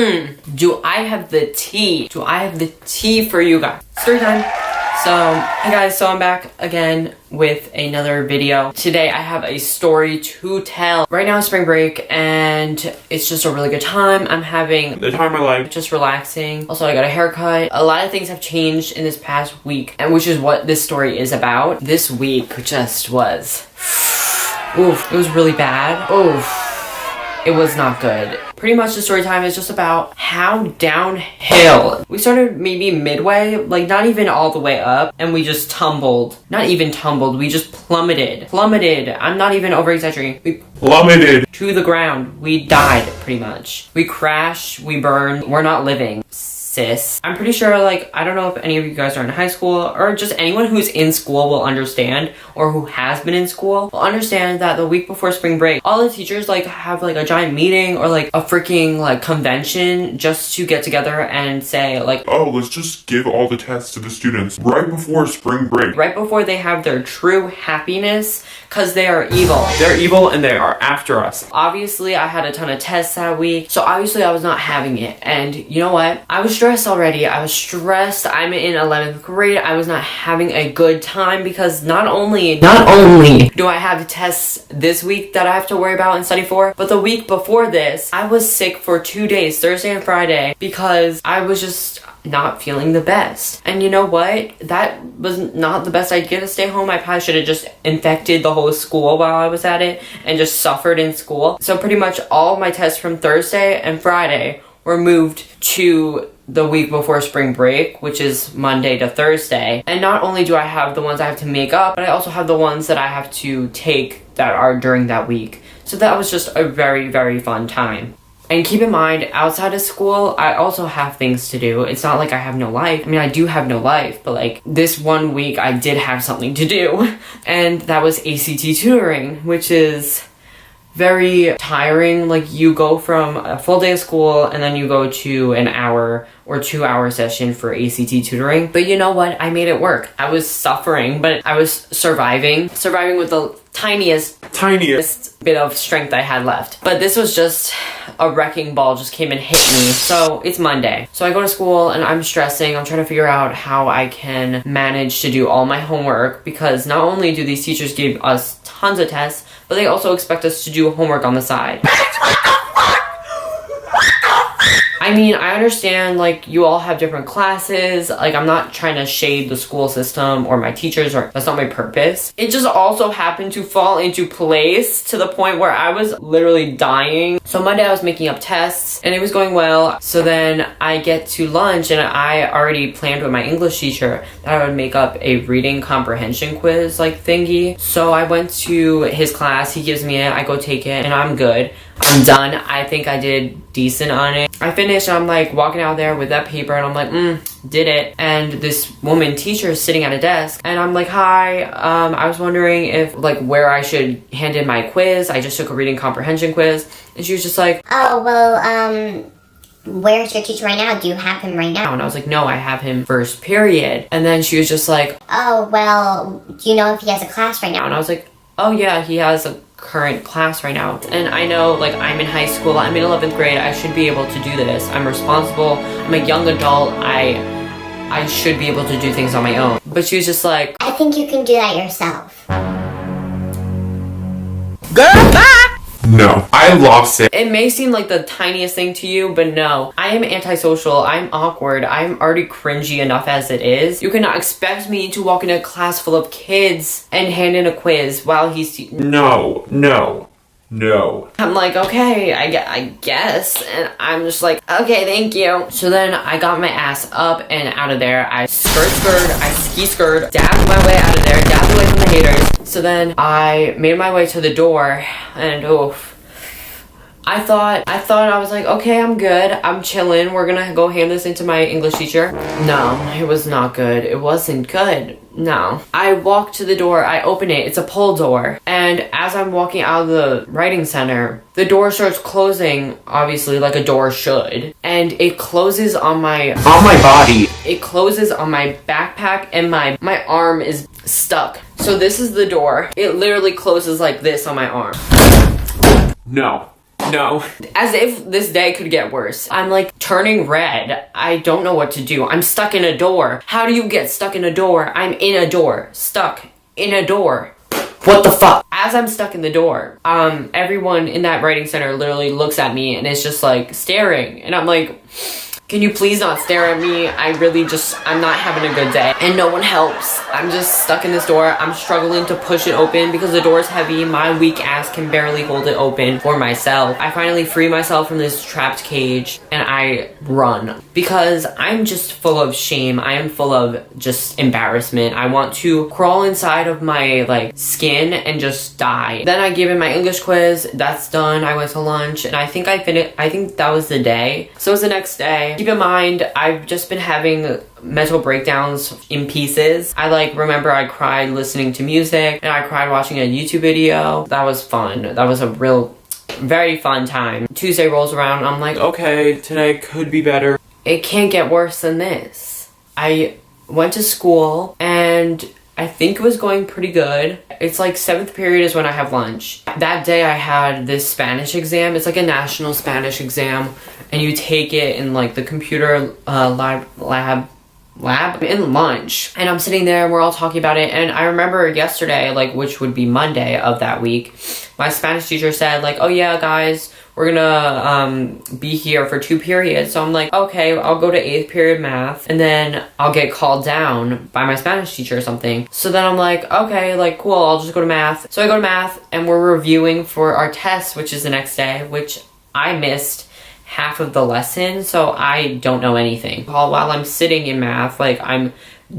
Do I have the tea? Do I have the tea for you guys? Story time. So, hey guys, so I'm back again with another video. Today I have a story to tell. Right now it's spring break and it's just a really good time. I'm having the time of my life. Just relaxing. Also, I got a haircut. A lot of things have changed in this past week, and which is what this story is about. This week just was, oof, it was really bad. Oof. It was not good. Pretty much the story time is just about how downhill. We started maybe midway, like not even all the way up, and we just tumbled. Not even tumbled, we just plummeted. Plummeted. I'm not even over exaggerating. We plummeted to the ground. We died, pretty much. We crashed, we burned, we're not living. Sis. I'm pretty sure, like, I don't know if any of you guys are in high school or just anyone who's in school will understand, or who has been in school will understand that the week before spring break, all the teachers like have like a giant meeting or like a freaking like convention just to get together and say like, oh, let's just give all the tests to the students right before spring break. Right before they have their true happiness, because they are evil. They're evil and they are after us. Obviously, I had a ton of tests that week, so obviously I was not having it. And you know what? I was stressed already. I was stressed. I'm in 11th grade. I was not having a good time because not only do I have tests this week that I have to worry about and study for, but the week before this, I was sick for 2 days, Thursday and Friday, because I was just not feeling the best. And you know what? That was not the best idea to stay home. I probably should have just infected the whole school while I was at it and just suffered in school. So pretty much all my tests from Thursday and Friday were moved to the week before spring break, which is Monday to Thursday. And not only do I have the ones I have to make up, but I also have the ones that I have to take that are during that week. So that was just a very, very fun time. And keep in mind, outside of school, I also have things to do. It's not like I have no life. I mean, I do have no life, but like this 1 week, I did have something to do. And that was ACT tutoring, which is very tiring. Like you go from a full day of school and then you go to an hour or 2 hour session for ACT tutoring. But you know what? I made it work. I was suffering, but I was surviving with the tiniest bit of strength I had left. But this was just a wrecking ball just came and hit me. So it's Monday. So I go to school and I'm stressing. I'm trying to figure out how I can manage to do all my homework, because not only do these teachers give us tons of tests, but they also expect us to do homework on the side. I mean, I understand, like, you all have different classes. Like, I'm not trying to shade the school system or my teachers, or that's not my purpose. It just also happened to fall into place to the point where I was literally dying. So Monday I was making up tests and it was going well. So then I get to lunch and I already planned with my English teacher that I would make up a reading comprehension quiz like thingy. So I went to his class, he gives me it, I go take it, and I'm good. I'm done. I think I did decent on it. I finished and I'm like walking out there with that paper and I'm like, did it. And this woman teacher is sitting at a desk and I'm like, hi, I was wondering if like where I should hand in my quiz. I just took a reading comprehension quiz. And she was just like, oh, well, where's your teacher right now? Do you have him right now? And I was like, no, I have him first period. And then she was just like, oh, well, do you know if he has a class right now? And I was like, oh yeah, he has a current class right now. And I know, like, I'm in high school, I'm in 11th grade, I should be able to do this. I'm responsible, I'm a young adult, I should be able to do things on my own. But she was just like, I think you can do that yourself. Girl, bye! No, I lost it. It may seem like the tiniest thing to you, but no. I am antisocial, I'm awkward, I'm already cringy enough as it is. You cannot expect me to walk in a class full of kids and hand in a quiz while he's... No. I'm like, okay, I guess. And I'm just like, okay, thank you. So then I got my ass up and out of there. I ski-skirted, dabbed my way out of there, dabbed away from the haters. So then I made my way to the door and oof. I thought I was like, okay, I'm good. I'm chilling. We're gonna go hand this into my English teacher. No, it was not good. It wasn't good. No. I walk to the door. I open it. It's a pull door. And as I'm walking out of the writing center, the door starts closing, obviously, like a door should. And it closes on my body. It closes on my backpack and my arm is stuck. So this is the door. It literally closes like this on my arm. No. No. As if this day could get worse. I'm like turning red. I don't know what to do. I'm stuck in a door. How do you get stuck in a door? I'm in a door. Stuck in a door. What the fuck? As I'm stuck in the door, everyone in that writing center literally looks at me and is just like staring. And I'm like, can you please not stare at me? I'm not having a good day. And no one helps. I'm just stuck in this door. I'm struggling to push it open because the door is heavy. My weak ass can barely hold it open for myself. I finally free myself from this trapped cage and I run because I'm just full of shame. I am full of just embarrassment. I want to crawl inside of my like skin and just die. Then I gave in my English quiz. That's done. I went to lunch and I think that was the day. So it was the next day. Keep in mind, I've just been having mental breakdowns in pieces. I remember I cried listening to music and I cried watching a YouTube video. That was fun. That was a real, very fun time. Tuesday rolls around. I'm like, okay, today could be better. It can't get worse than this. I went to school and I think it was going pretty good. It's like 7th period is when I have lunch. That day I had this Spanish exam. It's like a national Spanish exam and you take it in like the computer lab in lunch. And I'm sitting there and we're all talking about it. And I remember yesterday, like which would be Monday of that week, my Spanish teacher said like, oh yeah guys, we're gonna be here for 2 periods. So I'm like, okay, I'll go to 8th period math and then I'll get called down by my Spanish teacher or something. So then I'm like, okay, like cool, I'll just go to math. So I go to math and we're reviewing for our test, which is the next day, which I missed half of the lesson, so I don't know anything. While I'm sitting in math, like I'm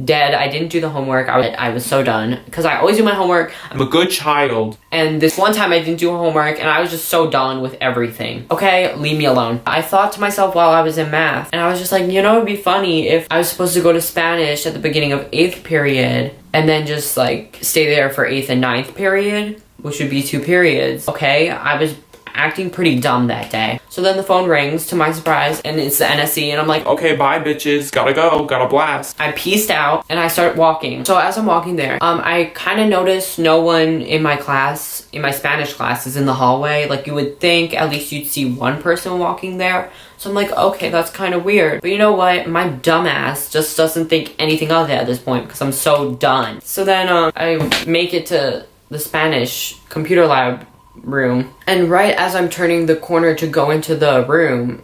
dead. I didn't do the homework. I was so done because I always do my homework. I'm a good child. And this one time I didn't do homework and I was just so done with everything. Okay, leave me alone. I thought to myself while I was in math and I was just like, you know, it'd be funny if I was supposed to go to Spanish at the beginning of 8th period and then just like stay there for 8th and 9th period, which would be 2 periods. Okay, I was acting pretty dumb that day. So then the phone rings to my surprise and it's the NSC and I'm like, okay, bye bitches, gotta go, gotta blast. I pieced out and I start walking. So as I'm walking there, I kind of noticed no one in my class, in my Spanish class, is in the hallway. Like you would think at least you'd see one person walking there. So I'm like, okay, that's kind of weird. But you know what? My dumb ass just doesn't think anything of it at this point because I'm so done. So then I make it to the Spanish computer lab room, and right as I'm turning the corner to go into the room,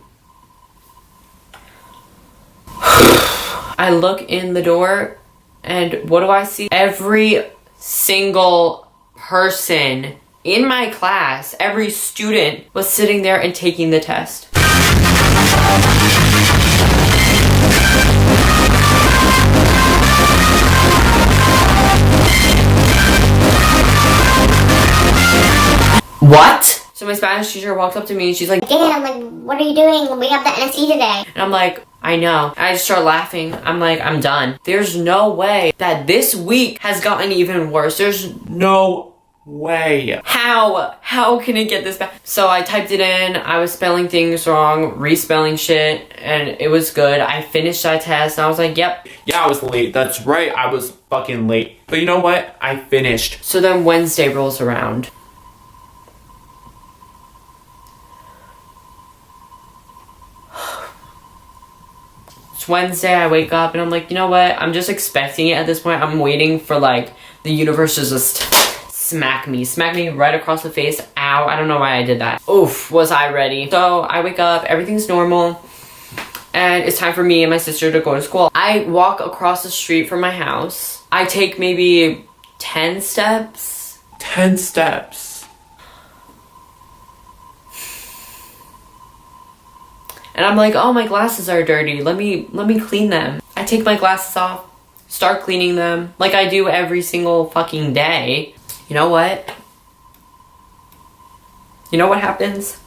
I look in the door and what do I see? Every single person in my class, every student was sitting there and taking the test. What? So my Spanish teacher walks up to me and she's like, Dan, like, what are you doing? We have the NSC today. And I'm like, I know. I just start laughing. I'm like, I'm done. There's no way that this week has gotten even worse. There's No way. How can it get this bad? So I typed it in. I was spelling things wrong, respelling shit, and it was good. I finished that test and I was like, yep. Yeah, I was late. That's right. I was fucking late. But you know what? I finished. So then Wednesday rolls around. Wednesday, I wake up and I'm like, you know what? I'm just expecting it at this point. I'm waiting for like the universe to just smack me right across the face. Ow, I don't know why I did that. Oof, was I ready? So I wake up, everything's normal, and it's time for me and my sister to go to school. I walk across the street from my house. I take maybe 10 steps. 10 steps. And I'm like, oh, my glasses are dirty. Let me clean them. I take my glasses off, start cleaning them like I do every single fucking day. You know what? You know what happens?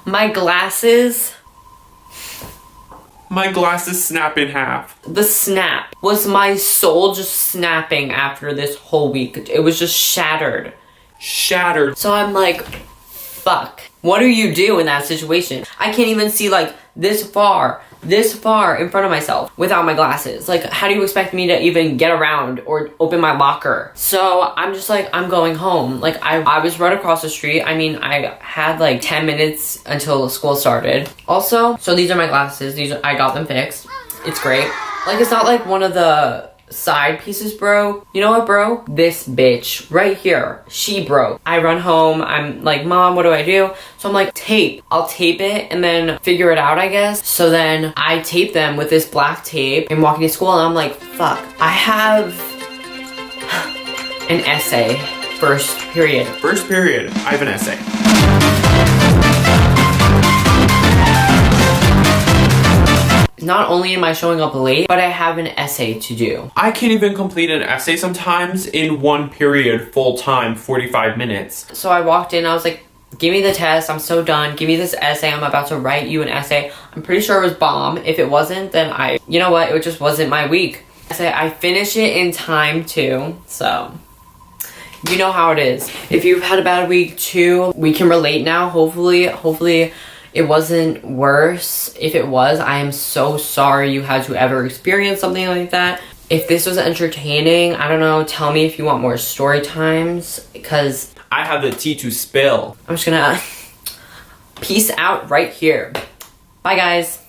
My glasses snap in half. The snap was my soul just snapping after this whole week. It was just shattered. So I'm like, fuck. What do you do in that situation? I can't even see like this far. this far in front of myself without my glasses. Like, how do you expect me to even get around or open my locker? So I'm just like, I'm going home. Like, I was right across the street. I mean, I had like 10 minutes until school started. Also, so these are my glasses. I got them fixed. It's great. Like, it's not like one of the side pieces broke. You know what broke? This bitch right here. She broke. I run home. I'm like, Mom, what do I do? So I'm like, tape. I'll tape it and then figure it out, I guess. So then I tape them with this black tape and walking to school, and I'm like, fuck. I have an essay. First period. First period. I have an essay. Not only am I showing up late, but I have an essay to do. I can't even complete an essay sometimes in one period, full time, 45 minutes. So I walked in, I was like, give me the test, I'm so done. Give me this essay, I'm about to write you an essay. I'm pretty sure it was bomb. If it wasn't, then you know what, it just wasn't my week. I finished it in time too, so you know how it is. If you've had a bad week too, we can relate now, hopefully it wasn't worse. If it was, I am so sorry you had to ever experience something like that. If this was entertaining, I don't know, tell me if you want more story times, because I have the tea to spill. I'm just gonna peace out right here. Bye, guys.